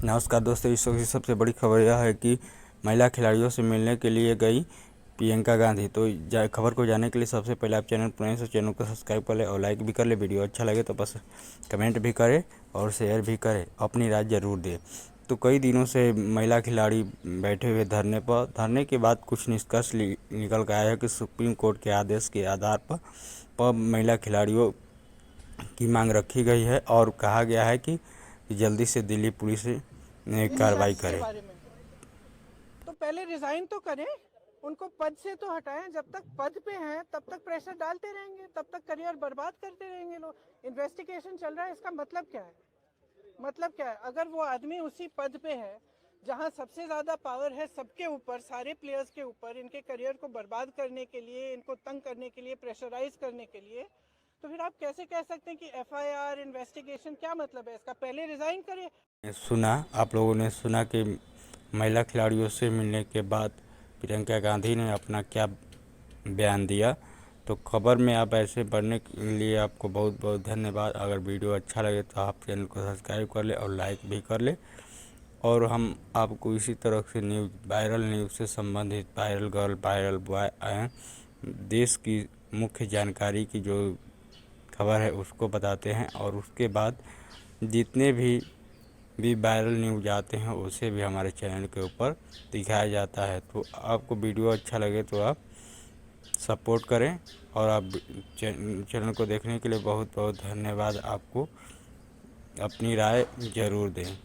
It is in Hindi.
नमस्कार दोस्तों, इस वक्त की सबसे बड़ी खबर यह है कि महिला खिलाड़ियों से मिलने के लिए गई प्रियंका गांधी। तो खबर को जानने के लिए सबसे पहले आप चैनल पर नए हैं तो चैनल को सब्सक्राइब कर ले और लाइक भी कर ले। वीडियो अच्छा लगे तो बस कमेंट भी करें और शेयर भी करें, अपनी राय जरूर दें। तो कई दिनों से महिला खिलाड़ी बैठे हुए धरने के बाद कुछ निष्कर्ष निकल कर आया है कि सुप्रीम कोर्ट के आदेश के आधार पर महिला खिलाड़ियों की मांग रखी गई है और कहा गया है कि जल्दी से दिल्ली पुलिस कार्रवाई करे। बारे में तो पहले रिजाइन तो करें, उनको पद से तो हटाएं। जब तक पद पे हैं तब तक प्रेशर डालते रहेंगे, तब तक करियर बर्बाद करते रहेंगे लोग। इन्वेस्टिगेशन चल रहा है, इसका मतलब क्या है? मतलब क्या है? अगर वो आदमी उसी पद पे है जहां सबसे ज्यादा पावर है सबके ऊपर, सारे प्लेयर्स के ऊपर, इनके करियर को बर्बाद करने के लिए, इनको तंग करने के लिए, प्रेशराइज करने के लिए, तो फिर आप कैसे कह सकते हैं कि एफआईआर इन्वेस्टिगेशन? क्या मतलब है इसका? पहले रिजाइन करिए। आप लोगों ने सुना कि महिला खिलाड़ियों से मिलने के बाद प्रियंका गांधी ने अपना क्या बयान दिया। तो खबर में आप ऐसे पढ़ने के लिए आपको बहुत बहुत धन्यवाद। अगर वीडियो अच्छा लगे तो आप चैनल को सब्सक्राइब कर ले और लाइक भी कर ले। और हम आपको इसी तरह से वायरल न्यूज़ से संबंधित, वायरल गर्ल, वायरल बॉय, देश की मुख्य जानकारी की जो खबर है उसको बताते हैं। और उसके बाद जितने भी वायरल न्यूज आते हैं उसे भी हमारे चैनल के ऊपर दिखाया जाता है। तो आपको वीडियो अच्छा लगे तो आप सपोर्ट करें। और आप चैनल को देखने के लिए बहुत बहुत धन्यवाद। आपको अपनी राय ज़रूर दें।